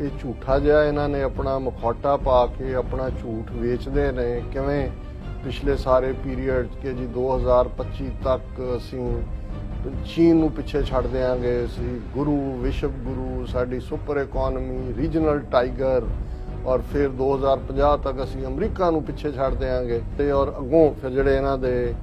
ਇਹ ਝੂਠਾ ਜਿਹਾ ਇਹਨਾਂ ਨੇ ਆਪਣਾ ਮੁਖੌਟਾ ਪਾ ਕੇ ਆਪਣਾ ਝੂਠ ਵੇਚਦੇ ਨੇ ਕਿਵੇਂ ਪਿਛਲੇ ਸਾਰੇ ਪੀਰੀਅਡ ਕਿ ਜੀ 2025 ਤੱਕ ਅਸੀਂ ਚੀਨ ਨੂੰ ਪਿੱਛੇ ਛੱਡ ਦਿਆਂਗੇ, ਅਸੀਂ ਗੁਰੂ ਵਿਸ਼ਵ ਗੁਰੂ ਸਾਡੀ ਸੁਪਰ ਇਕਨੋਮੀ ਰੀਜਨਲ ਟਾਈਗਰ ਔਰ ਫਿਰ 2050 ਤੱਕ ਅਸੀਂ ਅਮਰੀਕਾ ਨੂੰ ਪਿੱਛੇ ਛੱਡ ਦਿਆਂਗੇ ਤੇ ਔਰ ਅੱਗੋਂ ਫਿਰ ਜਿਹੜੇ ਇਹਨਾਂ ਦੇ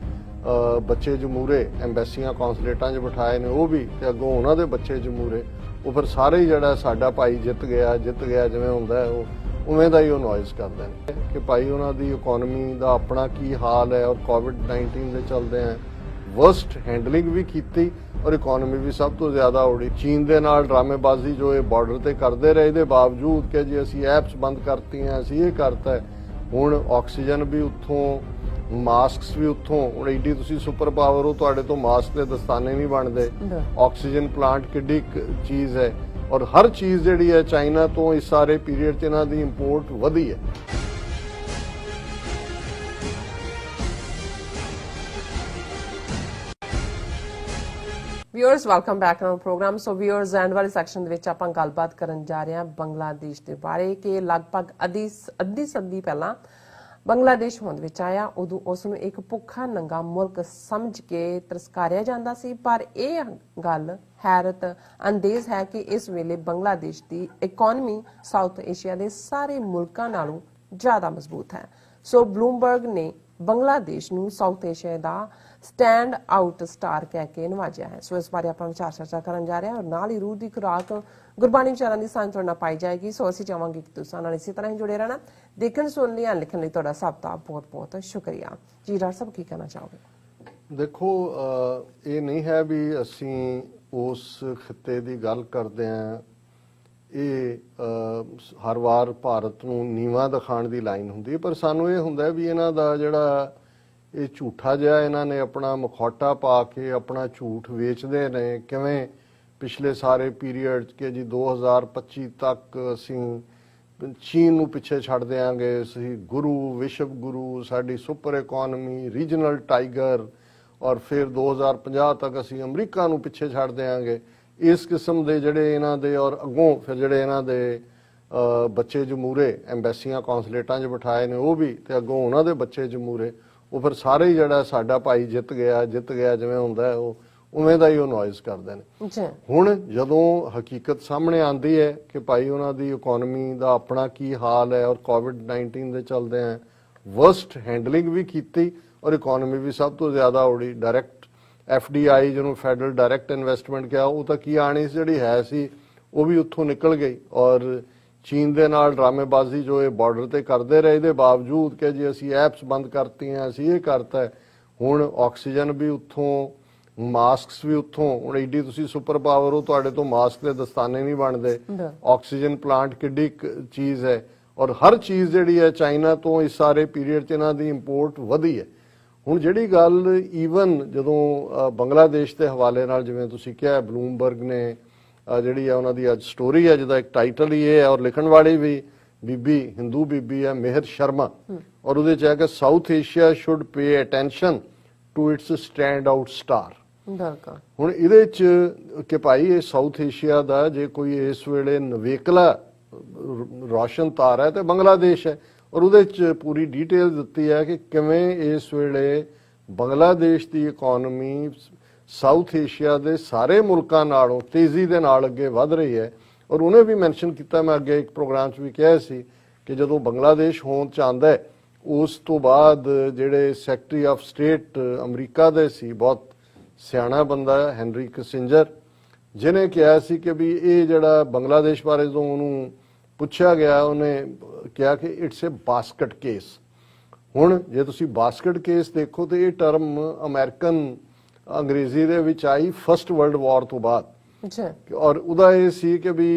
ਬੱਚੇ ਜਮੂਰੇ ਐਮਬੈਸੀਆਂ ਕੌਂਸਲੇਟਾਂ 'ਚ ਬਿਠਾਏ ਨੇ ਉਹ ਵੀ ਤੇ ਅੱਗੋਂ ਉਹਨਾਂ ਦੇ ਬੱਚੇ ਜਮੂਰੇ ਉਹ ਫਿਰ ਸਾਰੇ ਹੀ ਜਿਹੜਾ ਸਾਡਾ ਭਾਈ ਜਿੱਤ ਗਿਆ ਜਿਵੇਂ ਹੁੰਦਾ ਉਹ ਉਵੇਂ ਦਾ ਹੀ ਉਹ ਨੋਇਜ਼ ਕਰਦੇ ਨੇ ਕਿ ਭਾਈ ਉਹਨਾਂ ਦੀ ਇਕਨੋਮੀ ਦਾ ਆਪਣਾ ਕੀ ਹਾਲ ਹੈ ਔਰ ਕੋਵਿਡ-19 ਦੇ ਚੱਲਦੇ ਆ ਵਰਸਟ ਹੈਂਡਲਿੰਗ ਵੀ ਕੀਤੀ ਔਰ ਇਕਨੋਮੀ ਵੀ ਸਭ ਤੋਂ ਜ਼ਿਆਦਾ ਉੜੀ। ਚੀਨ ਦੇ ਨਾਲ ਡਰਾਮੇਬਾਜ਼ੀ ਜੋ ਇਹ ਬਾਰਡਰ ਤੇ ਕਰਦੇ ਰਹੇ ਇਹਦੇ ਬਾਵਜੂਦ ਕਿ ਜੀ ਅਸੀਂ ਐਪਸ ਬੰਦ ਕਰਤੀਆਂ, ਅਸੀਂ ਇਹ ਕਰਤਾ, ਹੁਣ ਆਕਸੀਜਨ ਵੀ ਉੱਥੋਂ, ਮਾਸਕਸ ਵੀ ਉੱਥੋਂ। ਹੁਣ ਏਡੀ ਤੁਸੀਂ ਸੁਪਰ ਪਾਵਰ ਹੋ, ਤੁਹਾਡੇ ਤੋਂ ਮਾਸਕ ਦੇ ਦਸਤਾਨੇ ਨਹੀਂ ਬਣਦੇ। ਆਕਸੀਜਨ ਪਲਾਂਟ ਕਿੱਡੀ ਚੀਜ਼ ਹੈ ਔਰ ਹਰ ਚੀਜ਼ ਜਿਹੜੀ ਹੈ ਚਾਈਨਾ ਤੋਂ ਇਸ ਸਾਰੇ ਪੀਰੀਅਡ 'ਚ ਇਹਨਾਂ ਦੀ ਇੰਪੋਰਟ ਵਧੀ ਹੈ। Viewers welcome back on programme. So viewers end ਵਾਲੇ ਸੈਕਸ਼ਨ ਦੇ ਵਿੱਚ ਆਪਾਂ ਗੱਲਬਾਤ ਕਰਨ ਜਾ ਰਹੇ ਹਾਂ ਬੰਗਲਾਦੇਸ਼ ਦੇ ਬਾਰੇ ਕਿ ਲਗਭਗ ਅੱਧੀ ਸਦੀ ਪਹਿਲਾਂ ਬੰਗਲਾਦੇਸ਼ ਹੋਂਦ ਵਿੱਚ ਆਇਆ। ਉਦੋਂ ਉਸ ਨੂੰ ਇੱਕ ਭੁੱਖਾ ਨੰਗਾ ਮੁਲਕ ਸਮਝ ਕੇ ਤਿਰਸਕਾਰਿਆ ਜਾਂਦਾ ਸੀ, ਪਰ ਇਹ ਗੱਲ ਹੈਰਤ ਅੰਦੇਜ਼ ਹੈ ਕਿ ਇਸ ਵੇਲੇ ਬੰਗਲਾਦੇਸ਼ ਦੀ ਇਕਨੋਮੀ ਸਾਊਥ ਏਸ਼ੀਆ ਦੇ ਸਾਰੇ ਮੁਲਕਾਂ ਨਾਲੋਂ ਜ਼ਿਆਦਾ ਮਜ਼ਬੂਤ ਹੈ। ਸੋ ਬਲੂਮਬਰਗ ਨੇ ਬੰਗਲਾਦੇਸ਼ ਨੂੰ ਸਾਊਥ ਏਸ਼ੀਆ ਦਾ ਸਟੈਂਡ ਆਊਟ ਸਟਾਰ ਕਹਿ ਕੇ ਨਵਾਜਿਆ ਹੈ। ਸੋ ਇਸ ਬਾਰੇ ਆਪਾਂ ਵਿਚਾਰ ਚਰਚਾ ਕਰਨ ਜਾ ਰਹੇ ਹਾਂ ਔਰ ਨਾਲ ਹੀ ਰੂਹ ਦੀ ਖੁਰਾਕ ਗੁਰਬਾਣੀ ਵਿਚਾਰਾਂ ਦੀ ਸਾਂਝ ਤੁਹਾਡੇ ਨਾਲ ਪਾਈ ਜਾਏਗੀ। ਸੋ ਅਸੀਂ ਚਾਹਾਂਗੇ ਕਿ ਤੁਸੀਂ ਨਾਲ ਇਸੇ ਤਰ੍ਹਾਂ ਹੀ ਜੁੜੇ ਰਹਿਣਾ। ਦੇਖਣ ਸੁਣਨ ਲਈ ਲਿਖਣ ਲਈ ਤੁਹਾਡਾ ਸਭ ਦਾ ਬਹੁਤ ਬਹੁਤ ਸ਼ੁਕਰੀਆ ਜੀ। ਡਾਕਟਰ ਸਾਹਿਬ ਕੀ ਕਹਿਣਾ ਚਾਹੋਗੇ? ਦੇਖੋ, ਇਹ ਨਹੀਂ ਹੈ ਵੀ ਅਸੀਂ ਉਸ ਖਿੱਤੇ ਦੀ ਗੱਲ ਕਰਦੇ ਹਾਂ, ਇਹ ਹਰ ਵਾਰ ਭਾਰਤ ਨੂੰ ਨੀਵਾਂ ਦਿਖਾਉਣ ਦੀ ਲਾਈਨ ਹੁੰਦੀ ਹੈ, ਪਰ ਸਾਨੂੰ ਇਹ ਹੁੰਦਾ ਵੀ ਇਹਨਾਂ ਦਾ ਜਿਹੜਾ ਇਹ ਝੂਠਾ ਜਿਹਾ ਇਹਨਾਂ ਨੇ ਆਪਣਾ ਮੁਖੌਟਾ ਪਾ ਕੇ ਆਪਣਾ ਝੂਠ ਵੇਚਦੇ ਨੇ ਕਿਵੇਂ ਪਿਛਲੇ ਸਾਰੇ ਪੀਰੀਅਡ ਕਿ ਜੀ 2025 ਤੱਕ ਅਸੀਂ ਚੀਨ ਨੂੰ ਪਿੱਛੇ ਛੱਡ ਦਿਆਂਗੇ, ਅਸੀਂ ਗੁਰੂ ਵਿਸ਼ਵ ਗੁਰੂ ਸਾਡੀ ਸੁਪਰ ਇਕਨੋਮੀ ਰੀਜਨਲ ਟਾਈਗਰ ਔਰ ਫਿਰ 2050 ਤੱਕ ਅਸੀਂ ਅਮਰੀਕਾ ਨੂੰ ਪਿੱਛੇ ਛੱਡ ਦਿਆਂਗੇ। ਇਸ ਕਿਸਮ ਦੇ ਜਿਹੜੇ ਇਹਨਾਂ ਦੇ ਔਰ ਅੱਗੋਂ ਫਿਰ ਜਿਹੜੇ ਇਹਨਾਂ ਦੇ ਬੱਚੇ ਜਮੂਰੇ ਐਮਬੈਸੀਆਂ ਕੌਂਸਲੇਟਾਂ 'ਚ ਬਿਠਾਏ ਨੇ ਉਹ ਵੀ ਤੇ ਅੱਗੋਂ ਉਹਨਾਂ ਦੇ ਬੱਚੇ ਜਮੂਰੇ ਉਹ ਫਿਰ ਸਾਰੇ ਹੀ ਜਿਹੜਾ ਸਾਡਾ ਭਾਈ ਜਿੱਤ ਗਿਆ ਜਿਵੇਂ ਹੁੰਦਾ ਉਹ ਉਵੇਂ ਦਾ ਹੀ ਉਹ ਨੋਇਜ਼ ਕਰਦੇ ਨੇ। ਹੁਣ ਜਦੋਂ ਹਕੀਕਤ ਸਾਹਮਣੇ ਆਉਂਦੀ ਹੈ ਕਿ ਭਾਈ ਉਹਨਾਂ ਦੀ ਇਕਨੋਮੀ ਦਾ ਆਪਣਾ ਕੀ ਹਾਲ ਹੈ ਔਰ ਕੋਵਿਡ-19 ਦੇ ਚੱਲਦੇ ਆ ਵਰਸਟ ਹੈਂਡਲਿੰਗ ਵੀ ਕੀਤੀ ਔਰ ਇਕਨੋਮੀ ਵੀ ਸਭ ਤੋਂ ਜ਼ਿਆਦਾ ਉੜੀ। ਡਾਇਰੈਕਟ FDI ਜਿਹਨੂੰ ਫੈਡਰਲ ਡਾਇਰੈਕਟ ਇਨਵੈਸਟਮੈਂਟ ਕਿਹਾ, ਉਹ ਤਾਂ ਕੀ ਆਣੀ ਸੀ ਜਿਹੜੀ ਹੈ ਸੀ ਉਹ ਵੀ ਉੱਥੋਂ ਨਿਕਲ ਗਈ ਔਰ ਚੀਨ ਦੇ ਨਾਲ ਡਰਾਮੇਬਾਜ਼ੀ ਜੋ ਇਹ ਬਾਰਡਰ ਤੇ ਕਰਦੇ ਰਹੇ ਇਹਦੇ ਬਾਵਜੂਦ ਕਿ ਜੀ ਅਸੀਂ ਐਪਸ ਬੰਦ ਕਰਤੀਆਂ, ਅਸੀਂ ਇਹ ਕਰਤਾ, ਹੁਣ ਆਕਸੀਜਨ ਵੀ ਉੱਥੋਂ, ਮਾਸਕਸ ਵੀ ਉੱਥੋਂ। ਹੁਣ ਏਡੀ ਤੁਸੀਂ ਸੁਪਰ ਪਾਵਰ ਹੋ, ਤੁਹਾਡੇ ਤੋਂ ਮਾਸਕ ਦੇ ਦਸਤਾਨੇ ਨਹੀਂ ਬਣਦੇ। ਆਕਸੀਜਨ ਪਲਾਂਟ ਕਿੱਡੀ ਚੀਜ਼ ਹੈ ਔਰ ਹਰ ਚੀਜ਼ ਜਿਹੜੀ ਹੈ ਚਾਈਨਾ ਤੋਂ ਇਸ ਸਾਰੇ ਪੀਰੀਅਡ 'ਚ ਇਹਨਾਂ ਦੀ ਇੰਪੋਰਟ ਵਧੀ ਹੈ। ਹੁਣ ਜਿਹੜੀ ਗੱਲ ਈਵਨ ਜਦੋਂ ਬੰਗਲਾਦੇਸ਼ ਦੇ ਹਵਾਲੇ ਨਾਲ ਜਿਵੇਂ ਤੁਸੀਂ ਕਿਹਾ ਬਲੂਮਬਰਗ ਨੇ ਜਿਹੜੀ ਹੈ ਉਹਨਾਂ ਦੀ ਅੱਜ ਸਟੋਰੀ ਹੈ ਜਿਹਦਾ ਇੱਕ ਟਾਈਟਲ ਹੀ ਇਹ ਹੈ ਔਰ ਲਿਖਣ ਵਾਲੀ ਵੀ ਬੀਬੀ ਹਿੰਦੂ ਬੀਬੀ ਹੈ ਮਿਹਰ ਸ਼ਰਮਾ ਔਰ ਉਹਦੇ 'ਚ ਹੈ ਕਿ South Asia should pay attention to its stand out star. ਹੁਣ ਇਹਦੇ 'ਚ ਕਿ ਭਾਈ ਇਹ ਸਾਊਥ ਏਸ਼ੀਆ ਦਾ ਜੇ ਕੋਈ ਇਸ ਵੇਲੇ ਨਵੇਕਲਾ ਰੋਸ਼ਨ ਤਾਰਾ ਹੈ ਤੇ ਬੰਗਲਾਦੇਸ਼ ਹੈ ਔਰ ਉਹਦੇ 'ਚ ਪੂਰੀ ਡਿਟੇਲ ਦਿੱਤੀ ਹੈ ਕਿ ਕਿਵੇਂ ਇਸ ਵੇਲੇ ਬੰਗਲਾਦੇਸ਼ ਦੀ ਇਕਨੋਮੀ ਸਾਊਥ ਏਸ਼ੀਆ ਦੇ ਸਾਰੇ ਮੁਲਕਾਂ ਨਾਲੋਂ ਤੇਜ਼ੀ ਦੇ ਨਾਲ ਅੱਗੇ ਵਧ ਰਹੀ ਹੈ। ਔਰ ਉਹਨੇ ਵੀ ਮੈਂਸ਼ਨ ਕੀਤਾ, ਮੈਂ ਅੱਗੇ ਇੱਕ ਪ੍ਰੋਗਰਾਮ 'ਚ ਵੀ ਕਿਹਾ ਸੀ ਕਿ ਜਦੋਂ ਬੰਗਲਾਦੇਸ਼ ਹੋਂਦ 'ਚ ਆਉਂਦਾ ਉਸ ਤੋਂ ਬਾਅਦ ਜਿਹੜੇ ਸੈਕਟਰੀ ਆਫ ਸਟੇਟ ਅਮਰੀਕਾ ਦੇ ਸੀ, ਬਹੁਤ ਸਿਆਣਾ ਬੰਦਾ ਹੈਨਰੀ ਕਿਸਿੰਜਰ, ਜਿਹਨੇ ਕਿਹਾ ਸੀ ਕਿ ਵੀ ਇਹ ਜਿਹੜਾ ਬੰਗਲਾਦੇਸ਼ ਬਾਰੇ ਜਦੋਂ ਉਹਨੂੰ ਪੁੱਛਿਆ ਗਿਆ ਉਹਨੇ ਕਿਹਾ ਕਿ ਇਟਸ ਅ ਬਾਸਕਟ ਕੇਸ। ਹੁਣ ਜੇ ਤੁਸੀਂ ਬਾਸਕਟ ਕੇਸ ਦੇਖੋ ਤੇ ਇਹ ਟਰਮ ਅਮਰੀਕਨ ਅੰਗਰੇਜ਼ੀ ਦੇ ਵਿੱਚ ਆਈ ਫਸਟ ਵਰਲਡ ਵਾਰ ਤੋਂ ਬਾਅਦ ਔਰ ਉਹਦਾ ਇਹ ਸੀ ਕਿ ਵੀ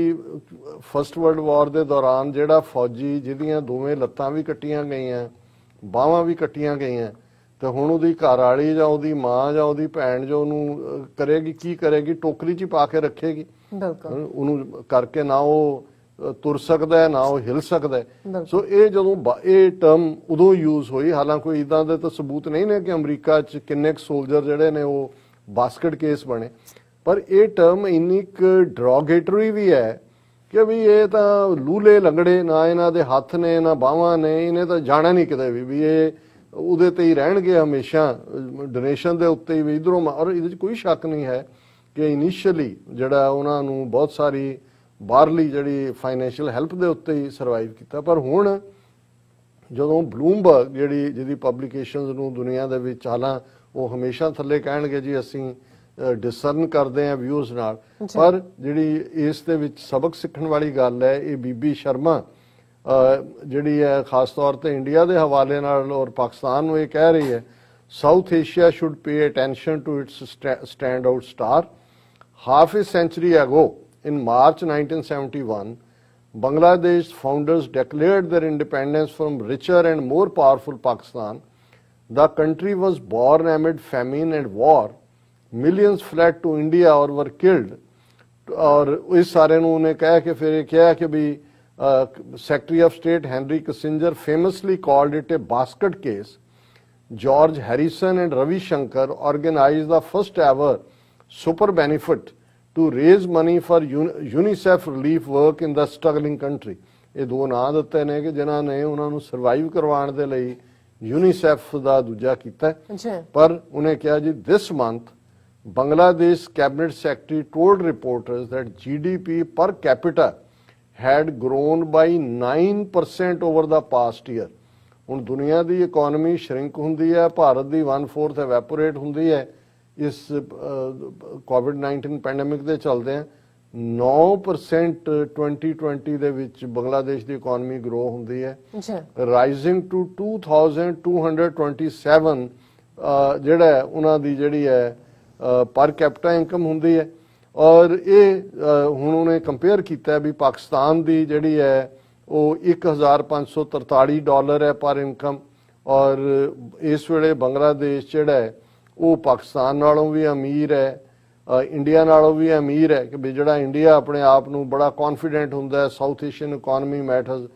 ਫਸਟ ਵਰਲਡ ਵਾਰ ਦੇ ਦੌਰਾਨ ਜਿਹੜਾ ਫੌਜੀ ਜਿਹਦੀਆਂ ਦੋਵੇਂ ਲੱਤਾਂ ਵੀ ਕੱਟੀਆਂ ਗਈਆਂ, ਬਾਹਾਂ ਵੀ ਕੱਟੀਆਂ ਗਈਆਂ, ਤੇ ਹੁਣ ਉਹਦੀ ਘਰ ਵਾਲੀ ਜਾਂ ਉਹਦੀ ਮਾਂ ਜਾਂ ਉਹਦੀ ਭੈਣ ਜੋ ਉਹਨੂੰ ਕਰੇਗੀ, ਕੀ ਕਰੇਗੀ, ਟੋਕਰੀ 'ਚ ਪਾ ਕੇ ਰੱਖੇਗੀ। ਉਹਨੂੰ ਕਰਕੇ ਨਾ ਉਹ ਤੁਰ ਸਕਦਾ ਹੈ ਨਾ ਉਹ ਹਿਲ ਸਕਦਾ ਹੈ। ਸੋ ਇਹ ਜਦੋਂ ਇਹ ਟਰਮ ਉਦੋਂ ਯੂਜ਼ ਹੋਈ, ਹਾਲਾਂਕਿ ਕੋਈ ਇਦਾਂ ਦੇ ਤਾਂ ਸਬੂਤ ਨਹੀਂ ਨੇ ਕਿ ਅਮਰੀਕਾ 'ਚ ਕਿੰਨੇ ਸੋਲਜਰ ਜਿਹੜੇ ਨੇ ਉਹ ਬਾਸਕਟ ਕੇਸ ਬਣੇ, ਪਰ ਇਹ ਟਰਮ ਇੰਨੀ ਕੁ ਡਰੋਗੇਟਰੀ ਵੀ ਹੈ ਕਿ ਵੀ ਇਹ ਤਾਂ ਲੂਲੇ ਲੰਗੜੇ, ਨਾ ਇਹਨਾਂ ਦੇ ਹੱਥ ਨੇ ਨਾ ਬਾਹਾਂ ਨੇ, ਇਹਨੇ ਤਾਂ ਜਾਣਾ ਨਹੀਂ ਕਿਤੇ ਵੀ ਇਹ ਉਹਦੇ ਤੇ ਹੀ ਰਹਿਣਗੇ ਹਮੇਸ਼ਾ, ਡੋਨੇਸ਼ਨ ਦੇ ਉੱਤੇ ਹੀ ਇਧਰੋਂ। ਔਰ ਇਹਦੇ 'ਚ ਕੋਈ ਸ਼ੱਕ ਨਹੀਂ ਹੈ ਕਿ ਇਨੀਸ਼ੀਅਲੀ ਜਿਹੜਾ ਉਹਨਾਂ ਨੂੰ ਬਹੁਤ ਸਾਰੀ ਬਾਹਰਲੀ ਜਿਹੜੀ ਫਾਈਨੈਂਸ਼ੀਅਲ ਹੈਲਪ ਦੇ ਉੱਤੇ ਹੀ ਸਰਵਾਈਵ ਕੀਤਾ, ਪਰ ਹੁਣ ਜਦੋਂ ਬਲੂਮਬਰਗ ਜਿਹਦੀ ਪਬਲੀਕੇਸ਼ਨਸ ਨੂੰ ਦੁਨੀਆ ਦੇ ਵਿੱਚ ਹਾਲਾਂ ਉਹ ਹਮੇਸ਼ਾ ਥੱਲੇ ਕਹਿਣਗੇ ਜੀ ਅਸੀਂ ਡਿਸਰਨ ਕਰਦੇ ਆ ਵਿਊਜ਼ ਨਾਲ, ਪਰ ਜਿਹੜੀ ਇਸ ਦੇ ਵਿੱਚ ਸਬਕ ਸਿੱਖਣ ਵਾਲੀ ਗੱਲ ਹੈ, ਇਹ ਬੀਬੀ ਸ਼ਰਮਾ ਜਿਹੜੀ ਹੈ ਖਾਸ ਤੌਰ ਤੇ ਇੰਡੀਆ ਦੇ ਹਵਾਲੇ ਨਾਲ ਔਰ ਪਾਕਿਸਤਾਨ ਨੂੰ ਇਹ ਕਹਿ ਰਹੀ ਹੈ, South Asia should pay attention to its stand out star. Half a century ago, in March 1971, Bangladesh founders declared their independence from richer and more powerful Pakistan. The country was born amid famine and war. Millions fled to India or were killed. और इस सारे ने कहा कि फिर क्या कि भी Secretary of State Henry Kissinger famously called it a basket case. George Harrison and Ravi Shankar organized the first ever super benefit to raise money for UNICEF relief work in the struggling country. ਇਹ ਦੋ ਨਾਂ ਦਿੱਤੇ ਨੇ ਕਿ ਜਿਨ੍ਹਾਂ ਨੇ ਉਹਨਾਂ ਨੂੰ ਸਰਵਾਈਵ ਕਰਵਾਉਣ ਦੇ ਲਈ ਯੂਨੀਸੈਫ ਦਾ ਦੂਜਾ ਕੀਤਾ। ਪਰ ਉਹਨੇ ਕਿਹਾ ਜੀ this month Bangladesh cabinet secretary told reporters that GDP per capita had grown by 9% over the past year. ਹੁਣ ਦੁਨੀਆ ਦੀ ਇਕਨੋਮੀ ਸ਼ਰਿੰਕ ਹੁੰਦੀ ਹੈ, ਭਾਰਤ ਦੀ 1/4 ਐਵੈਪੋਰੇਟ ਹੁੰਦੀ ਹੈ ਇਸ ਕੋਵਿਡ-19 ਪੈਂਡੇਮਿਕ ਦੇ ਚਲਦੇ ਆ। 9% 2020 ਦੇ ਵਿੱਚ ਬੰਗਲਾਦੇਸ਼ ਦੀ ਇਕਨੋਮੀ ਗਰੋ ਹੁੰਦੀ ਹੈ, ਰਾਈਜ਼ਿੰਗ ਟੂ 2227 ਜਿਹੜਾ ਉਹਨਾਂ ਦੀ ਜਿਹੜੀ ਹੈ ਪਰ ਕੈਪੀਟਾ ਇਨਕਮ ਹੁੰਦੀ ਹੈ। ਔਰ ਇਹ ਹੁਣ ਉਹਨੇ ਕੰਪੇਅਰ ਕੀਤਾ ਵੀ ਪਾਕਿਸਤਾਨ ਦੀ ਜਿਹੜੀ ਹੈ ਉਹ $1543 ਹੈ ਪਰ ਇਨਕਮ, ਔਰ ਇਸ ਵੇਲੇ ਬੰਗਲਾਦੇਸ਼ ਜਿਹੜਾ ਹੈ ਉਹ ਪਾਕਿਸਤਾਨ ਨਾਲੋਂ ਵੀ ਅਮੀਰ ਹੈ, ਇੰਡੀਆ ਨਾਲੋਂ ਵੀ ਅਮੀਰ ਹੈ। ਕਿ ਵੀ ਜਿਹੜਾ ਇੰਡੀਆ ਆਪਣੇ ਆਪ ਨੂੰ ਬੜਾ ਕੌਨਫੀਡੈਂਟ ਹੁੰਦਾ ਹੈ South Asian economy matters,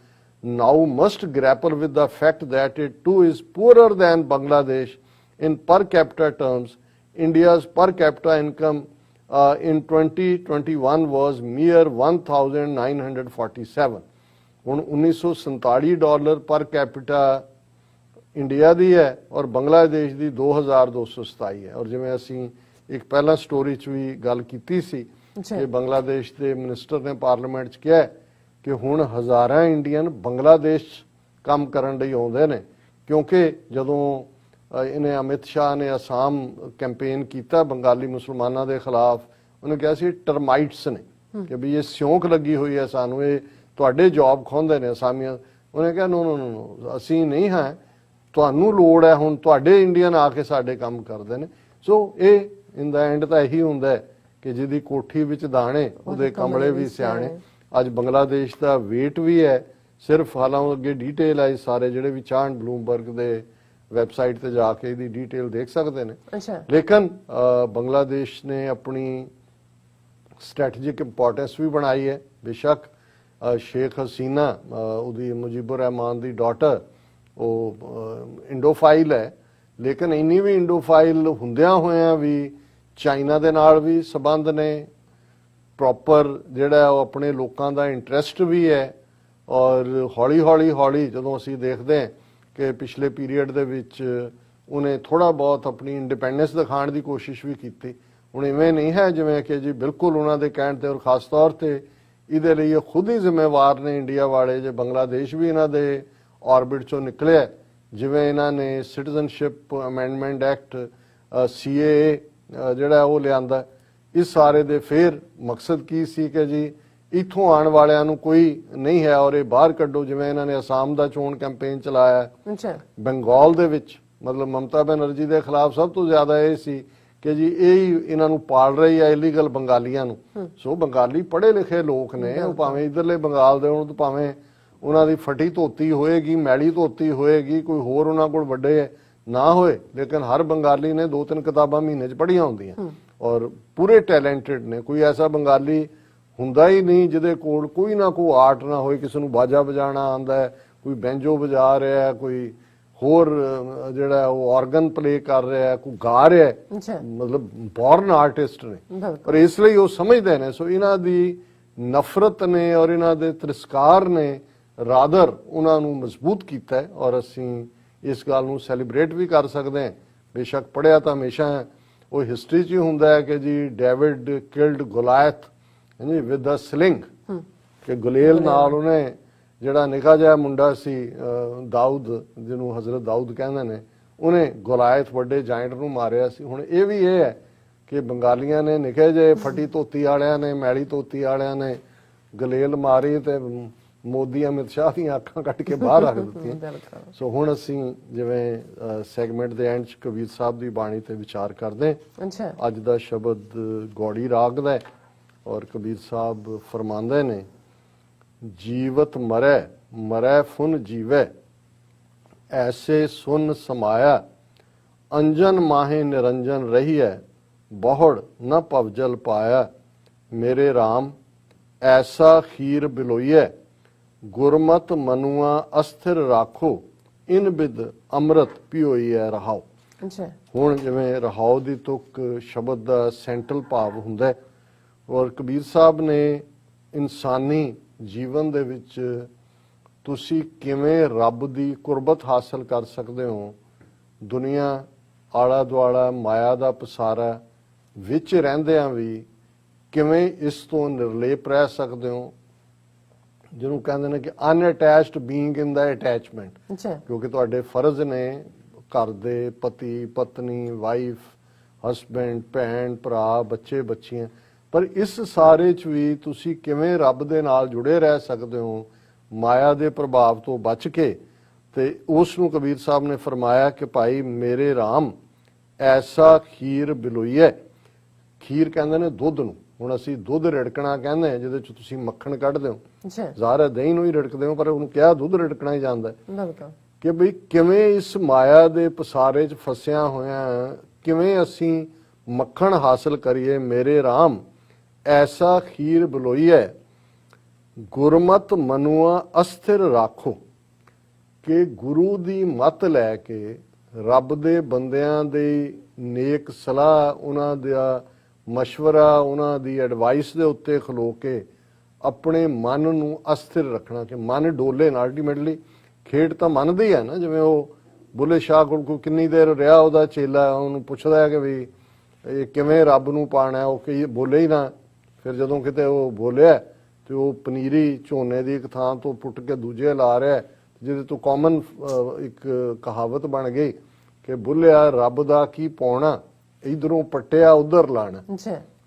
now must grapple with the fact that it too is poorer than Bangladesh in per capita terms. India's per capita income in 2021 was mere 1947. ਹੁਣ $1947 ਪਰ ਕੈਪੀਟਾ ਇੰਡੀਆ ਦੀ ਹੈ ਔਰ ਬੰਗਲਾਦੇਸ਼ ਦੀ 2227 ਹੈ। ਔਰ ਜਿਵੇਂ ਅਸੀਂ ਇੱਕ ਪਹਿਲਾਂ ਸਟੋਰੀ 'ਚ ਵੀ ਗੱਲ ਕੀਤੀ ਸੀ ਕਿ ਬੰਗਲਾਦੇਸ਼ ਦੇ ਮਿਨਿਸਟਰ ਨੇ ਪਾਰਲੀਮੈਂਟ 'ਚ ਕਿਹਾ ਕਿ ਹੁਣ ਹਜ਼ਾਰਾਂ ਇੰਡੀਅਨ ਬੰਗਲਾਦੇਸ਼ ਕੰਮ ਕਰਨ ਲਈ ਆਉਂਦੇ ਨੇ, ਕਿਉਂਕਿ ਜਦੋਂ ਇਹਨੇ ਅਮਿਤ ਸ਼ਾਹ ਨੇ ਅਸਾਮ ਕੈਂਪੇਨ ਕੀਤਾ ਬੰਗਾਲੀ ਮੁਸਲਮਾਨਾਂ ਦੇ ਖਿਲਾਫ, ਉਹਨੇ ਕਿਹਾ ਸੀ ਟਰਮਾਈਟਸ ਨੇ ਕਿ ਵੀ ਇਹ ਸਿਉਂਕ ਲੱਗੀ ਹੋਈ ਹੈ ਸਾਨੂੰ, ਇਹ ਤੁਹਾਡੇ ਜੌਬ ਖੋਹਦੇ ਨੇ ਅਸਾਮੀਆਂ। ਉਹਨੇ ਕਿਹਾ ਨੋ ਅਸੀਂ ਨਹੀਂ ਹਾਂ, ਤੁਹਾਨੂੰ ਲੋੜ ਹੈ ਹੁਣ ਤੁਹਾਡੇ ਇੰਡੀਅਨ ਆ ਕੇ ਸਾਡੇ ਕੰਮ ਕਰਦੇ ਨੇ। ਸੋ ਇਹ ਇਨ ਦਾ ਐਂਡ ਤਾਂ ਇਹੀ ਹੁੰਦਾ ਹੈ ਕਿ ਜਿਹਦੀ ਕੋਠੀ ਵਿੱਚ ਦਾਣੇ ਉਹਦੇ ਕਮਲੇ ਵੀ ਸਿਆਣੇ। ਅੱਜ ਬੰਗਲਾਦੇਸ਼ ਦਾ ਵੇਟ ਵੀ ਹੈ ਸਿਰਫ, ਹਾਲਾਂਕਿ ਅੱਗੇ ਡੀਟੇਲ ਹੈ ਸਾਰੇ ਜਿਹੜੇ ਵੀ ਚਾਹਣ ਬਲੂਮਬਰਗ ਦੇ ਵੈਬਸਾਈਟ ਤੇ ਜਾ ਕੇ ਇਹਦੀ ਡੀਟੇਲ ਦੇਖ ਸਕਦੇ ਨੇ। ਲੇਕਿਨ ਬੰਗਲਾਦੇਸ਼ ਨੇ ਆਪਣੀ ਸਟ੍ਰੈਟੇਜਿਕ ਇੰਪੋਰਟੈਂਸ ਵੀ ਬਣਾਈ ਹੈ। ਬੇਸ਼ੱਕ ਸ਼ੇਖ ਹਸੀਨਾ ਉਹਦੀ ਮੁਜੀਬੁਰ ਰਹਿਮਾਨ ਦੀ ਡਾਟਰ ਉਹ ਇੰਡੋਫਾਈਲ ਹੈ, ਲੇਕਿਨ ਇੰਨੀ ਵੀ ਇੰਡੋਫਾਈਲ ਹੁੰਦਿਆਂ ਹੋਇਆਂ ਵੀ ਚਾਈਨਾ ਦੇ ਨਾਲ ਵੀ ਸਬੰਧ ਨੇ, ਪ੍ਰੋਪਰ ਜਿਹੜਾ ਉਹ ਆਪਣੇ ਲੋਕਾਂ ਦਾ ਇੰਟਰਸਟ ਵੀ ਹੈ। ਔਰ ਹੌਲੀ ਜਦੋਂ ਅਸੀਂ ਦੇਖਦੇ ਹਾਂ ਕਿ ਪਿਛਲੇ ਪੀਰੀਅਡ ਦੇ ਵਿੱਚ ਉਹਨੇ ਥੋੜਾ ਬਹੁਤ ਆਪਣੀ ਇੰਡੀਪੈਂਡੈਂਸ ਦਿਖਾਉਣ ਦੀ ਕੋਸ਼ਿਸ਼ ਵੀ ਕੀਤੀ। ਹੁਣ ਇਵੇਂ ਨਹੀਂ ਹੈ ਜਿਵੇਂ ਕਿ ਜੀ ਬਿਲਕੁਲ ਉਹਨਾਂ ਦੇ ਕਹਿਣ ਤੇ, ਔਰ ਖਾਸ ਤੌਰ ਤੇ ਇਹਦੇ ਲਈ ਇਹ ਖੁਦ ਹੀ ਜ਼ਿੰਮੇਵਾਰ ਨੇ ਇੰਡੀਆ ਵਾਲੇ, ਜੇ ਬੰਗਲਾਦੇਸ਼ ਵੀ ਇਹਨਾਂ ਦੇ ਆਰਬਿਟ ਚੋਂ ਨਿਕਲਿਆ। ਜਿਵੇਂ ਇਹਨਾਂ ਨੇ ਸਿਟੀਜ਼ਨਸ਼ਿਪ ਅਮੈਂਡਮੈਂਟ ਐਕਟ CAA ਜਿਹੜਾ ਉਹ ਲਿਆਂਦਾ, ਇਸ ਸਾਰੇ ਦੇ ਫਿਰ ਮਕਸਦ ਕੀ ਸੀ ਕਿ ਜੀ ਇੱਥੋਂ ਆਉਣ ਵਾਲਿਆਂ ਨੂੰ ਕੋਈ ਨਹੀਂ ਹੈ ਔਰ ਇਹ ਬਾਹਰ ਕੱਢੋ। ਜਿਵੇਂ ਇਹਨਾਂ ਨੇ ਅਸਾਮ ਦਾ ਚੋਣ ਕੈਂਪੇਨ ਚਲਾਇਆ, ਬੰਗਾਲ ਦੇ ਵਿੱਚ ਮਤਲਬ ਮਮਤਾ ਬੈਨਰਜੀ ਦੇ ਖਿਲਾਫ ਸਭ ਤੋਂ ਜ਼ਿਆਦਾ ਇਹ ਸੀ ਕਿ ਜੀ ਇਹ ਹੀ ਇਹਨਾਂ ਨੂੰ ਪਾਲ ਰਹੀ ਹੈ ਇਲੀਗਲ ਬੰਗਾਲੀਆਂ ਨੂੰ। ਸੋ ਬੰਗਾਲੀ ਪੜ੍ਹੇ ਲਿਖੇ ਲੋਕ ਨੇ, ਉਹ ਭਾਵੇਂ ਇਧਰਲੇ ਬੰਗਾਲ ਦੇ ਹੋਣ, ਭਾਵੇਂ ਉਹਨਾਂ ਦੀ ਫਟੀ ਧੋਤੀ ਹੋਏਗੀ, ਮੈਲੀ ਧੋਤੀ ਹੋਏਗੀ, ਕੋਈ ਹੋਰ ਉਹਨਾਂ ਕੋਲ ਵੱਡੇ ਨਾ ਹੋਏ, ਲੇਕਿਨ ਹਰ ਬੰਗਾਲੀ ਨੇ 2-3 ਕਿਤਾਬਾਂ ਮਹੀਨੇ 'ਚ ਪੜ੍ਹੀਆਂ ਹੁੰਦੀਆਂ ਔਰ ਪੂਰੇ ਟੈਲੈਂਟਡ ਨੇ। ਕੋਈ ਐਸਾ ਬੰਗਾਲੀ ਹੁੰਦਾ ਹੀ ਨਹੀਂ ਜਿਹਦੇ ਕੋਲ ਕੋਈ ਨਾ ਕੋਈ ਆਰਟ ਨਾ ਹੋਏ। ਕਿਸੇ ਨੂੰ ਬਾਜਾ ਵਜਾਣਾ ਆਉਂਦਾ ਹੈ, ਕੋਈ ਬੈਂਜੋ ਵਜਾ ਰਿਹਾ, ਕੋਈ ਹੋਰ ਜਿਹੜਾ ਉਹ ਆਰਗਨ ਪਲੇ ਕਰ ਰਿਹਾ, ਕੋਈ ਗਾ ਰਿਹਾ, ਮਤਲਬ ਬੋਰਨ ਆਰਟਿਸਟ ਨੇ। ਪਰ ਇਸ ਲਈ ਉਹ ਸਮਝਦੇ ਨੇ। ਸੋ ਇਹਨਾਂ ਦੀ ਨਫ਼ਰਤ ਨੇ ਔਰ ਇਹਨਾਂ ਦੇ ਤਿਰਸਕਾਰ ਨੇ ਰਾਦਰ ਉਹਨਾਂ ਨੂੰ ਮਜ਼ਬੂਤ ਕੀਤਾ ਹੈ ਔਰ ਅਸੀਂ ਇਸ ਗੱਲ ਨੂੰ ਸੈਲੀਬ੍ਰੇਟ ਵੀ ਕਰ ਸਕਦੇ ਹਾਂ। ਬੇਸ਼ੱਕ ਪੜਿਆ ਤਾਂ ਹਮੇਸ਼ਾ ਉਹ ਹਿਸਟਰੀ 'ਚ ਹੀ ਹੁੰਦਾ ਹੈ ਕਿ ਜੀ ਡੇਵਿਡ ਕਿਲਡ ਗੋਲਾਇਥ ਹਾਂਜੀ ਵਿਦ ਅ ਸਲਿੰਗ, ਕਿ ਗੁਲੇਲ ਨਾਲ ਉਹਨੇ ਜਿਹੜਾ ਨਿੱਕਾ ਜਿਹਾ ਮੁੰਡਾ ਸੀ ਦਾਊਦ ਜਿਹਨੂੰ ਹਜ਼ਰਤ ਦਾਊਦ ਕਹਿੰਦੇ ਨੇ, ਉਹਨੇ ਗੋਲਾਇਥ ਵੱਡੇ ਜਾਇੰਟ ਨੂੰ ਮਾਰਿਆ ਸੀ। ਹੁਣ ਇਹ ਵੀ ਇਹ ਹੈ ਕਿ ਬੰਗਾਲੀਆਂ ਨੇ ਨਿੱਕੇ ਜਿਹੇ ਫਟੀ ਧੋਤੀ ਵਾਲਿਆਂ ਨੇ, ਮੈਲੀ ਧੋਤੀ ਵਾਲਿਆਂ ਨੇ ਗੁਲੇਲ ਮਾਰੀ ਤੇ ਮੋਦੀ ਅਮਿਤ ਸ਼ਾਹ ਦੀਆਂ ਅੱਖਾਂ ਕੱਢ ਕੇ ਬਾਹਰ ਰੱਖ ਦਿੱਤੀਆਂ। ਸੋ ਹੁਣ ਅਸੀਂ ਜਿਵੇਂ ਸੈਗਮੈਂਟ ਦੇ ਐਂਡ 'ਚ ਕਬੀਰ ਸਾਹਿਬ ਦੀ ਬਾਣੀ ਤੇ ਵਿਚਾਰ ਕਰਦੇ ਹਾਂ। ਅੱਜ ਦਾ ਸ਼ਬਦ ਗੌੜੀ ਰਾਗ ਦਾ ਹੈ ਔਰ ਕਬੀਰ ਸਾਹਿਬ ਫਰਮਾਉਂਦੇ ਨੇ, ਜੀਵਤ ਮਰੈ ਮਰੈ ਫੁਨ ਜੀਵੈ ਐਸੇ ਸੁਨ ਸਮਾਇਆ, ਅੰਜਨ ਮਾਹੇ ਨਿਰੰਜਨ ਰਹੀਐ ਬਹੁੜ ਨ ਭਵਜਲ ਪਾਇਆ, ਮੇਰੇ RAM ਐਸਾ ਖੀਰ ਬਿਲੋਈਐ ਗੁਰਮਤ ਮਨੁਆ ਅਸਥਿਰ ਰਾਖੋ, ਇਨ ਬਿਦ ਅੰਮ੍ਰਿਤ ਪਿਓਈਐ ਰਹਾਓ। ਹੁਣ ਜਿਵੇਂ ਰਹਾਓ ਦੀ ਤੁਕ ਸ਼ਬਦ ਦਾ ਸੈਂਟਰਲ ਭਾਵ ਹੁੰਦਾ ਔਰ ਕਬੀਰ ਸਾਹਿਬ ਨੇ ਇਨਸਾਨੀ ਜੀਵਨ ਦੇ ਵਿੱਚ ਤੁਸੀਂ ਕਿਵੇਂ ਰੱਬ ਦੀ ਕੁਰਬਤ ਹਾਸਲ ਕਰ ਸਕਦੇ ਹੋ, ਦੁਨੀਆ ਆਲਾ ਦੁਆਲਾ ਮਾਇਆ ਦਾ ਪਸਾਰਾ ਵਿੱਚ ਰਹਿੰਦਿਆਂ ਵੀ ਕਿਵੇਂ ਇਸ ਤੋਂ ਨਿਰਲੇਪ ਰਹਿ ਸਕਦੇ ਹੋ, ਜਿਹਨੂੰ ਕਹਿੰਦੇ ਨੇ ਕਿ ਅਨਅਟੈਚਡ ਬੀਇੰਗ ਇਨ ਦਾ ਅਟੈਚਮੈਂਟ, ਕਿਉਂਕਿ ਤੁਹਾਡੇ ਫਰਜ਼ ਨੇ ਘਰ ਦੇ ਪਤੀ ਪਤਨੀ ਵਾਈਫ ਹਸਬੈਂਡ ਭੈਣ ਭਰਾ ਬੱਚੇ ਬੱਚੀਆਂ, ਪਰ ਇਸ ਸਾਰੇ 'ਚ ਵੀ ਤੁਸੀਂ ਕਿਵੇਂ ਰੱਬ ਦੇ ਨਾਲ ਜੁੜੇ ਰਹਿ ਸਕਦੇ ਹੋ ਮਾਇਆ ਦੇ ਪ੍ਰਭਾਵ ਤੋਂ ਬਚ ਕੇ। ਤੇ ਉਸ ਨੂੰ ਕਬੀਰ ਸਾਹਿਬ ਨੇ ਫਰਮਾਇਆ ਕਿ ਭਾਈ ਮੇਰੇ RAM ਐਸਾ ਖੀਰ ਬਿਲੋਈਐ, ਖੀਰ ਕਹਿੰਦੇ ਨੇ ਦੁੱਧ ਨੂੰ, ਹੁਣ ਅਸੀਂ ਦੁੱਧ ਰਿੜਕਣਾ ਕਹਿੰਦੇ ਹਾਂ ਜਿਹਦੇ 'ਚ ਤੁਸੀਂ ਮੱਖਣ ਕੱਢਦੇ ਹੋ, ਜ਼ਾਹਰ ਦਹੀਂ ਨੂੰ ਹੀ ਰਿੜਕਦੇ ਹੋ ਪਰ ਉਹਨੂੰ ਕਿਹਾ ਦੁੱਧ ਰਿੜਕਣਾ ਹੀ ਜਾਂਦਾ ਕਿ ਬਈ ਕਿਵੇਂ ਇਸ ਮਾਇਆ ਦੇ ਪਸਾਰੇ 'ਚ ਫਸਿਆ ਹੋਇਆ ਕਿਵੇਂ ਅਸੀਂ ਮੱਖਣ ਹਾਸਲ ਕਰੀਏ। ਮੇਰੇ RAM ਐਸਾ ਖੀਰ ਬਿਲੋਈਐ ਗੁਰਮਤ ਮਨੁਆ ਅਸਥਿਰ ਰਾਖੋ, ਕਿ ਗੁਰੂ ਦੀ ਮੱਤ ਲੈ ਕੇ ਰੱਬ ਦੇ ਬੰਦਿਆਂ ਦੇ ਨੇਕ ਸਲਾਹ ਉਹਨਾਂ ਦਾ ਮਸ਼ਵਰਾ ਉਹਨਾਂ ਦੀ ਐਡਵਾਈਸ ਦੇ ਉੱਤੇ ਖਲੋ ਕੇ ਆਪਣੇ ਮਨ ਨੂੰ ਅਸਥਿਰ ਰੱਖਣਾ ਕਿ ਮਨ ਡੋਲੇ ਨਾ। ਅਲਟੀਮੇਟਲੀ ਖੇਡ ਤਾਂ ਮਨ ਦੀ ਹੈ ਨਾ, ਜਿਵੇਂ ਉਹ ਬੁੱਲੇ ਸ਼ਾਹ ਕੋਲ ਕਿੰਨੀ ਦੇਰ ਰਿਹਾ ਉਹਦਾ ਚੇਲਾ, ਉਹਨੂੰ ਪੁੱਛਦਾ ਹੈ ਕਿ ਵੀ ਇਹ ਕਿਵੇਂ ਰੱਬ ਨੂੰ ਪਾਣਾ, ਉਹ ਕਿ ਬੋਲੇ ਹੀ ਨਾ। ਫਿਰ ਜਦੋਂ ਕਿਤੇ ਉਹ ਬੋਲਿਆ ਤੇ ਉਹ ਪਨੀਰੀ ਝੋਨੇ ਦੀ ਇੱਕ ਥਾਂ ਤੋਂ ਪੁੱਟ ਕੇ ਦੂਜੇ ਲਾ ਰਿਹਾ, ਜਿਹਦੇ ਤੋਂ ਕਾਮਨ ਇੱਕ ਕਹਾਵਤ ਬਣ ਗਈ ਕਿ ਬੁੱਲਿਆ ਰੱਬ ਦਾ ਕੀ ਪਾਉਣਾ, ਇਧਰੋਂ ਪੱਟਿਆ ਉਧਰ ਲਾਣਾ।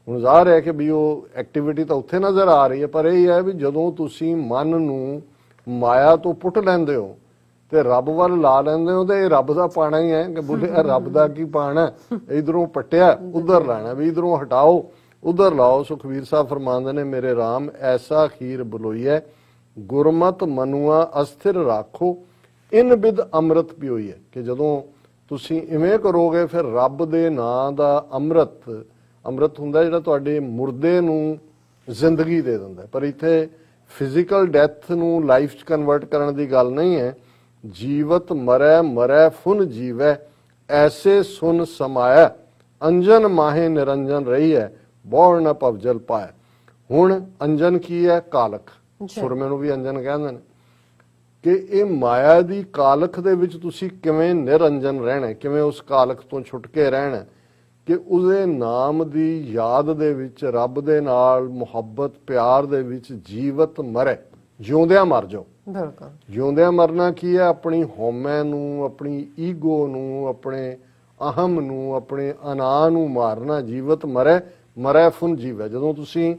ਹੁਣ ਜ਼ਾਹਰ ਹੈ ਕਿ ਵੀ ਉਹ ਐਕਟੀਵਿਟੀ ਤਾਂ ਉੱਥੇ ਨਜ਼ਰ ਆ ਰਹੀ ਹੈ, ਪਰ ਇਹ ਹੈ ਵੀ ਜਦੋਂ ਤੁਸੀਂ ਮਨ ਨੂੰ ਮਾਇਆ ਤੋਂ ਪੁੱਟ ਲੈਂਦੇ ਹੋ ਤੇ ਰੱਬ ਵੱਲ ਲਾ ਲੈਂਦੇ ਹੋ ਤੇ ਇਹ ਰੱਬ ਦਾ ਪਾਣਾ ਹੀ ਹੈ ਕਿ ਬੁੱਲਿਆ ਰੱਬ ਦਾ ਕੀ ਪਾਣਾ, ਇਧਰੋਂ ਪੱਟਿਆ ਉਧਰ ਲਾਣਾ, ਵੀ ਇਧਰੋਂ ਹਟਾਓ ਉਧਰ ਲਾਓ। ਸੁਖਬੀਰ ਸਾਹਿਬ ਫਰਮਾਉਂਦੇ ਨੇ ਮੇਰੇ RAM ਐਸਾ ਖੀਰ ਬਲੋਈਐ ਗੁਰਮਤ ਮਨੁਆ ਅਸਥਿਰ ਰਾਖੋ, ਇਨ ਬਿਦ ਅੰਮ੍ਰਿਤ ਪਿਓਈਐ, ਕਿ ਜਦੋਂ ਤੁਸੀਂ ਇਵੇਂ ਕਰੋਗੇ ਫਿਰ ਰੱਬ ਦੇ ਨਾਂ ਦਾ ਅੰਮ੍ਰਿਤ ਹੁੰਦਾ ਜਿਹੜਾ ਤੁਹਾਡੇ ਮੁਰਦੇ ਨੂੰ ਜ਼ਿੰਦਗੀ ਦੇ ਦਿੰਦਾ। ਪਰ ਇੱਥੇ ਫਿਜ਼ੀਕਲ ਡੈਥ ਨੂੰ ਲਾਈਫ 'ਚ ਕਨਵਰਟ ਕਰਨ ਦੀ ਗੱਲ ਨਹੀਂ ਹੈ। ਜੀਵਤ ਮਰੈ ਮਰੈ ਫੁਨ ਜੀਵੈ ਐਸੇ ਸੁਨ ਸਮਾਇਆ, ਅੰਜਨ ਮਾਹੇ ਨਿਰੰਜਨ ਰਹੀ ਹੈ ਬੌੜ ਨ ਭਵਜਲ ਪਾਇਆ। ਹੁਣ ਅੰਜਨ ਕੀ ਹੈ? ਕਾਲਖ। ਸੁਰਮੇ ਨੂੰ ਵੀ ਅੰਜਨ ਕਹਿੰਦੇ ਨੇ ਕਿ ਇਹ ਮਾਇਆ ਦੀ ਕਾਲਖ ਦੇ ਵਿੱਚ ਤੁਸੀਂ ਕਿਵੇਂ ਨਿਰੰਜਨ ਰਹਿਣਾ, ਕਿਵੇਂ ਉਸ ਕਾਲਖ ਤੋਂ ਛੁੱਟ ਕੇ ਰਹਿਣਾ, ਕਿ ਉਹਦੇ ਨਾਮ ਦੀ ਯਾਦ ਦੇ ਵਿੱਚ ਰੱਬ ਦੇ ਨਾਲ ਮੁਹੱਬਤ ਪਿਆਰ ਦੇ ਵਿੱਚ ਜੀਵਤ ਮਰੇ, ਜਿਉਂਦਿਆਂ ਮਰ ਜਾਓ। ਜਿਉਂਦਿਆਂ ਮਰਨਾ ਕੀ ਹੈ? ਆਪਣੀ ਹਉਮੈ ਨੂੰ, ਆਪਣੀ ਈਗੋ ਨੂੰ, ਆਪਣੇ ਅਹਮ ਨੂੰ, ਆਪਣੇ ਅਨਾ ਨੂੰ ਮਾਰਨਾ। ਜੀਵਤ ਮਰੇ ਮਰੈ ਫੁਨ ਜੀਵੈ। ਜਦੋਂ ਤੁਸੀਂ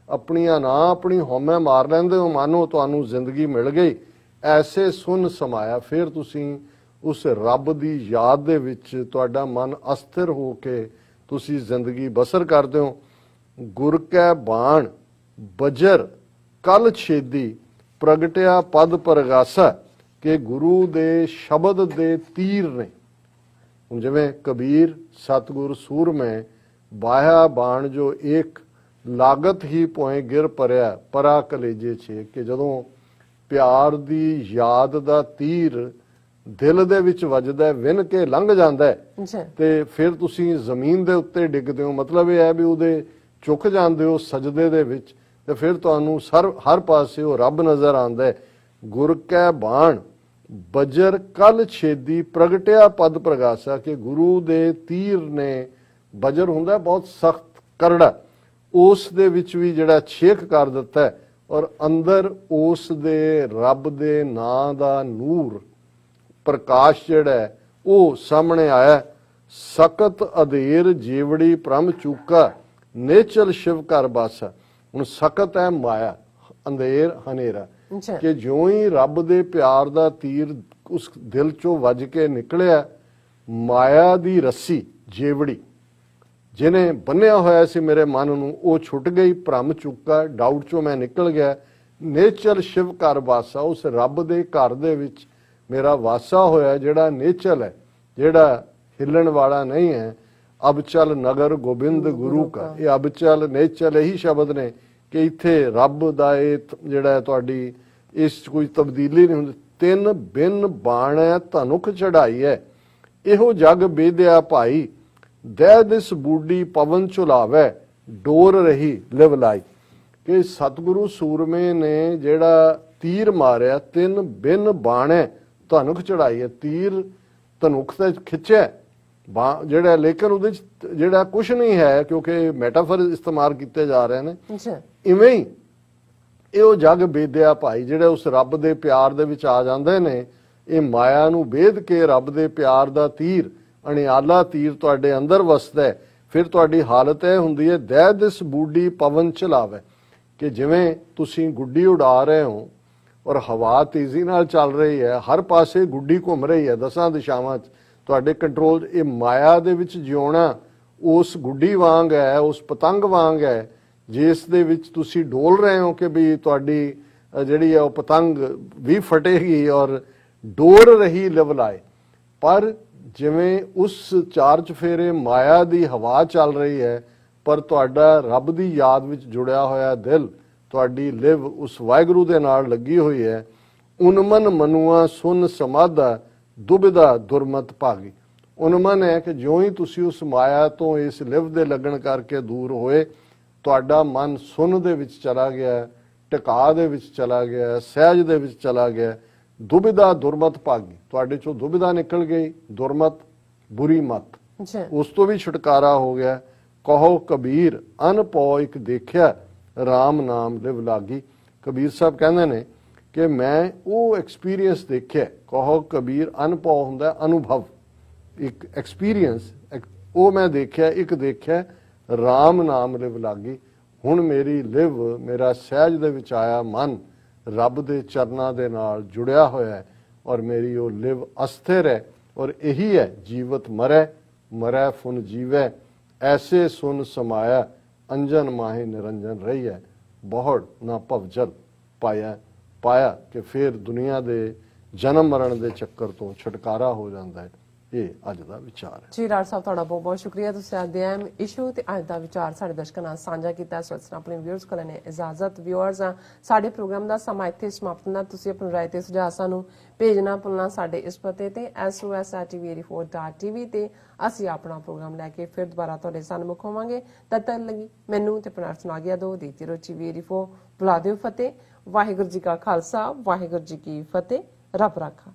ਆਪਣੀ ਅਨਾ ਆਪਣੀ ਹਉਮੈ ਮਾਰ ਲੈਂਦੇ ਹੋ, ਮਾਨੋ ਤੁਹਾਨੂੰ ਜ਼ਿੰਦਗੀ ਮਿਲ ਗਈ। ਐਸੇ ਸੁਨ ਸਮਾਇਆ, ਫਿਰ ਤੁਸੀਂ ਉਸ ਰੱਬ ਦੀ ਯਾਦ ਦੇ ਵਿੱਚ ਤੁਹਾਡਾ ਮਨ ਅਸਥਿਰ ਹੋ ਕੇ ਤੁਸੀਂ ਜ਼ਿੰਦਗੀ ਬਸਰ ਕਰਦੇ ਹੋ। ਗੁਰ ਕੈ ਬਾਣ ਬਜਰ ਕਲ ਛੇਦੀ ਪ੍ਰਗਟਿਆ ਪਦ ਪ੍ਰਗਾਸਾ, ਕਿ ਗੁਰੂ ਦੇ ਸ਼ਬਦ ਦੇ ਤੀਰ ਨੇ। ਹੁਣ ਜਿਵੇਂ ਕਬੀਰ ਸਤਿਗੁਰ ਸੂਰਮੈ ਬਾਹਿਆ ਬਾਣ ਜੋ ਏਕ ਲਾਗਤ ਹੀ ਪੋਏ ਗਿਰ ਪਰਿਆ ਪਰਾ ਕਲੇਜੇ ਛੇ, ਕਿ ਜਦੋਂ ਪਿਆਰ ਦੀ ਯਾਦ ਦਾ ਤੀਰ ਦਿਲ ਦੇ ਵਿੱਚ ਵੱਜਦਾ, ਵਿੰਨ ਕੇ ਲੰਘ ਜਾਂਦਾ ਤੇ ਫਿਰ ਤੁਸੀਂ ਜ਼ਮੀਨ ਦੇ ਉੱਤੇ ਡਿੱਗਦੇ ਹੋ। ਮਤਲਬ ਇਹ ਹੈ ਵੀ ਉਹਦੇ ਝੁਕ ਜਾਂਦੇ ਹੋ ਸਜਦੇ ਦੇ ਵਿੱਚ, ਤੇ ਫਿਰ ਤੁਹਾਨੂੰ ਹਰ ਪਾਸੇ ਉਹ ਰੱਬ ਨਜ਼ਰ ਆਉਂਦਾ ਹੈ। ਗੁਰ ਕੈ ਬਾਣ ਬਜਰ ਕਲ ਛੇਦੀ ਪ੍ਰਗਟਿਆ ਪਦ ਪ੍ਰਗਾਸਾ, ਕਿ ਗੁਰੂ ਦੇ ਤੀਰ ਨੇ, ਬਜਰ ਹੁੰਦਾ ਬਹੁਤ ਸਖਤ ਕਰੜਾ, ਉਸ ਦੇ ਵਿੱਚ ਵੀ ਜਿਹੜਾ ਛੇਕ ਕਰ ਦਿੱਤਾ ਹੈ, ਔਰ ਅੰਦਰ ਉਸ ਦੇ ਰੱਬ ਦੇ ਨਾਂ ਦਾ ਨੂਰ ਪ੍ਰਕਾਸ਼ ਜਿਹੜਾ ਹੈ ਉਹ ਸਾਹਮਣੇ ਆਇਆ। ਸਕਤ ਅਧੇਰ ਜੀਵੜੀ ਪ੍ਰਮ ਚੂਕਾ, ਨੇਚਲ ਸ਼ਿਵ ਘਰ ਬਾਸਾ। ਹੁਣ ਸਕਤ ਹੈ ਮਾਇਆ, ਅੰਧੇਰ ਹਨੇਰਾ, ਅੱਛਾ ਕਿ ਜਿਉਂ ਹੀ ਰੱਬ ਦੇ ਪਿਆਰ ਦਾ ਤੀਰ ਉਸ ਦਿਲ ਚੋਂ ਵੱਜ ਕੇ ਨਿਕਲਿਆ, ਮਾਇਆ ਦੀ ਰੱਸੀ ਜੇਵੜੀ ਜਿਹਨੇ ਬੰਨਿਆ ਹੋਇਆ ਸੀ ਮੇਰੇ ਮਨ ਨੂੰ, ਉਹ ਛੁੱਟ ਗਈ। ਭ੍ਰਮ ਚੁੱਕਾ, ਡਾਊਟ ਚੋਂ ਮੈਂ ਨਿਕਲ ਗਿਆ। ਨੇਚਲ ਸ਼ਿਵ ਘਰ ਵਾਸਾ, ਉਸ ਰੱਬ ਦੇ ਘਰ ਦੇ ਵਿੱਚ ਮੇਰਾ ਵਾਸਾ ਹੋਇਆ, ਜਿਹੜਾ ਨੇਚਲ ਹੈ, ਜਿਹੜਾ ਹਿੱਲਣ ਵਾਲਾ ਨਹੀਂ ਹੈ। ਅਬ ਚਲ ਨਗਰ ਗੋਬਿੰਦ ਗੁਰੂ ਕਾ, ਇਹ ਅਬ ਚਲ ਨੇਚਲ ਇਹੀ ਸ਼ਬਦ ਨੇ ਕਿ ਇੱਥੇ ਰੱਬ ਦਾ ਇਹ ਜਿਹੜਾ ਤੁਹਾਡੀ ਇਸ 'ਚ ਕੋਈ ਤਬਦੀਲੀ ਨਹੀਂ ਹੁੰਦੀ। ਤਿੰਨ ਬਿਨ ਬਾਣੈ ਧਨੁਖ ਚੜਾਈ ਹੈ, ਇਹੋ ਜਗ ਬੇਦਿਆ ਭਾਈ, ਦਹਿ ਦਿਸ ਬੂਡੀ ਪਵਨ ਝੁਲਾਵੇ, ਡੋਰ ਰਹੀ ਲਿਵ ਲਾਈ। ਕਿ ਸਤਿਗੁਰੂ ਸੂਰਮੇ ਨੇ ਜਿਹੜਾ ਤੀਰ ਮਾਰਿਆ, ਤਿੰਨ ਬਿਨ ਬਾਣੈ ਧਨੁਖ ਚੜਾਈ ਹੈ, ਤੀਰ ਧਨੁਖ ਤੇ ਖਿੱਚਿਆ ਜਿਹੜਾ, ਲੇਕਿਨ ਉਹਦੇ ਚ ਜਿਹੜਾ ਕੁਝ ਨਹੀਂ ਹੈ, ਕਿਉਂਕਿ ਮੈਟਾਫਰ ਇਸਤੇਮਾਲ ਕੀਤੇ ਜਾ ਰਹੇ ਨੇ। ਇਵੇਂ ਹੀ ਇਹੋ ਜਗ ਬੇਦਿਆ ਭਾਈ, ਜਿਹੜੇ ਉਸ ਰੱਬ ਦੇ ਪਿਆਰ ਦੇ ਵਿੱਚ ਆ ਜਾਂਦੇ ਨੇ, ਇਹ ਮਾਇਆ ਨੂੰ ਵੇਦ ਕੇ ਰੱਬ ਦੇ ਪਿਆਰ ਦਾ ਤੀਰ, ਅਣਿਆਲਾ ਤੀਰ ਤੁਹਾਡੇ ਅੰਦਰ ਵਸਦਾ, ਫਿਰ ਤੁਹਾਡੀ ਹਾਲਤ ਇਹ ਹੁੰਦੀ ਹੈ, ਦਹਿ ਦਿਸ ਬੂਡੀ ਪਵਨ ਚਲਾਵੇ, ਕਿ ਜਿਵੇਂ ਤੁਸੀਂ ਗੁੱਡੀ ਉਡਾ ਰਹੇ ਹੋ ਔਰ ਹਵਾ ਤੇਜ਼ੀ ਨਾਲ ਚੱਲ ਰਹੀ ਹੈ, ਹਰ ਪਾਸੇ ਗੁੱਡੀ ਘੁੰਮ ਰਹੀ ਹੈ, 10 ਦਿਸ਼ਾਵਾਂ 'ਚ ਤੁਹਾਡੇ ਕੰਟਰੋਲ। ਇਹ ਮਾਇਆ ਦੇ ਵਿੱਚ ਜਿਉਣਾ ਉਸ ਗੁੱਡੀ ਵਾਂਗ ਹੈ, ਉਸ ਪਤੰਗ ਵਾਂਗ ਹੈ, ਜਿਸ ਦੇ ਵਿੱਚ ਤੁਸੀਂ ਡੋਲ ਰਹੇ ਹੋ ਕਿ ਵੀ ਤੁਹਾਡੀ ਜਿਹੜੀ ਹੈ ਉਹ ਪਤੰਗ ਵੀ ਫਟੇਗੀ ਔਰ ਡੋਰ ਰਹੀ ਲਿਵ ਲਾਏ। ਪਰ ਜਿਵੇਂ ਉਸ ਚਾਰ ਚਫੇਰੇ ਮਾਇਆ ਦੀ ਹਵਾ ਚੱਲ ਰਹੀ ਹੈ, ਪਰ ਤੁਹਾਡਾ ਰੱਬ ਦੀ ਯਾਦ ਵਿੱਚ ਜੁੜਿਆ ਹੋਇਆ ਦਿਲ, ਤੁਹਾਡੀ ਲਿਵ ਉਸ ਵਾਹਿਗੁਰੂ ਦੇ ਨਾਲ ਲੱਗੀ ਹੋਈ ਹੈ। ਉਨਮਨ ਮਨੁਆ ਸੁਨ ਸਮਾਧਾ, ਦੁਬਿਧਾ ਦੁਰਮਤ ਭਾਗੀ। ਉਨਮਨ ਹੈ ਕਿ ਜਿਉਂ ਹੀ ਤੁਸੀਂ ਉਸ ਮਾਇਆ ਤੋਂ, ਇਸ ਲਿਵ ਦੇ ਲੱਗਣ ਕਰਕੇ ਦੂਰ ਹੋਏ, ਤੁਹਾਡਾ ਮਨ ਸੁਨ ਦੇ ਵਿੱਚ ਚਲਾ ਗਿਆ, ਟਿਕਾ ਦੇ ਵਿੱਚ ਚਲਾ ਗਿਆ, ਸਹਿਜ ਦੇ ਵਿੱਚ ਚਲਾ ਗਿਆ। ਦੁਬਿਧਾ ਦੁਰਮਤ ਭਾਗੀ, ਤੁਹਾਡੇ ਚੋਂ ਦੁਬਿਧਾ ਨਿਕਲ ਗਈ, ਦੁਰਮਤ ਬੁਰੀ ਮਤ, ਉਸ ਤੋਂ ਵੀ ਛੁਟਕਾਰਾ ਹੋ ਗਿਆ। ਕਹੋ ਕਬੀਰ ਅਨਪਉ ਇੱਕ ਦੇਖਿਆ, ਰਾਮ ਨਾਮ ਲਿਵ ਲਾਗੀ। ਕਬੀਰ ਸਾਹਿਬ ਕਹਿੰਦੇ ਨੇ ਕਿ ਮੈਂ ਉਹ ਐਕਸਪੀਰੀਅੰਸ ਦੇਖਿਆ। ਕਹੋ ਕਬੀਰ ਅਨਪਉ ਹੁੰਦਾ ਅਨੁਭਵ, ਇੱਕ ਐਕਸਪੀਰੀਅੰਸ, ਉਹ ਮੈਂ ਦੇਖਿਆ, ਇੱਕ ਦੇਖਿਆ ਰਾਮ ਨਾਮ ਲਿਵ ਲਾਗੀ। ਹੁਣ ਮੇਰੀ ਲਿਵ, ਮੇਰਾ ਸਹਿਜ ਦੇ ਵਿੱਚ ਆਇਆ ਮਨ ਰੱਬ ਦੇ ਚਰਨਾਂ ਦੇ ਨਾਲ ਜੁੜਿਆ ਹੋਇਆ ਹੈ, ਔਰ ਮੇਰੀ ਉਹ ਲਿਵ ਅਸਥਿਰ ਹੈ। ਔਰ ਇਹੀ ਹੈ ਜੀਵਤ ਮਰੈ, ਮਰੈ ਫੁਨ ਜੀਵੈ, ਐਸੇ ਸੁਨ ਸਮਾਇਆ, ਅੰਜਨ ਮਾਹੇ ਨਿਰੰਜਨ ਰਹੀ ਹੈ, ਬਹੁੜ ਨਾ ਭਵਜਲ ਪਾਇਆ। ਕਿ ਫਿਰ ਦੁਨੀਆ ਦੇ ਜਨਮ ਮਰਨ ਦੇ ਚੱਕਰ ਤੋਂ ਛੁਟਕਾਰਾ ਹੋ ਜਾਂਦਾ ਹੈ। ਇਹ ਅੱਜ ਦਾ ਵਿਚਾਰ ਹੈ ਜੀ। ਰਾਜ ਸਾਹਿਬ ਤੁਹਾਡਾ ਬਹੁਤ ਬਹੁਤ ਸ਼ੁਕਰੀਆ, ਤੁਸੀਂ ਅੱਜ ਦੇ ਅਹਿਮ ਇਸ਼ੂ ਤੇ ਅੱਜ ਦਾ ਵਿਚਾਰ ਸਾਡੇ ਦਰਸ਼ਕਾਂ ਨਾਲ ਸਾਂਝਾ ਕੀਤਾ। ਆਪਣੇ ਵਿਊਅਰਸ ਕੋਲ ਨੇ ਇਜਾਜ਼ਤ। ਵਿਊਅਰਸ, ਸਾਡੇ ਪ੍ਰੋਗਰਾਮ ਦਾ ਸਮਾਂ ਇੱਥੇ ਸਮਾਪਤ ਹੁੰਦਾ। ਤੁਸੀਂ ਆਪਣੀ ਰਾਏ ਤੇ ਸੁਝਾਅ ਸਾਨੂੰ ਭੇਜਣਾ ਭੁੱਲਣਾ ਸਾਡੇ ਇਸ ਪਤੇ ਤੇ sos@tv84.tv ਤੇ। ਅਸੀਂ ਆਪਣਾ ਪ੍ਰੋਗਰਾਮ ਲੈ ਕੇ ਫਿਰ ਦੁਬਾਰਾ ਤੁਹਾਡੇ ਸਨਮੁਖ ਹੋਵਾਂਗੇ। ਤਦ ਤੱਕ ਲਈ ਮੈਨੂੰ ਤੇ ਪਨਾਰ ਸੁਣਾ ਗਿਆ ਦੋ ਦੀ TV84 ਬੁਲਾ ਦਿਓ ਫਤਿਹ। ਵਾਹਿਗੁਰੂ ਜੀ ਕਾ ਖਾਲਸਾ, ਵਾਹਿਗੁਰੂ ਜੀ ਕੀ ਫਤਿਹ। ਰੱਬ ਰਾਖਾ।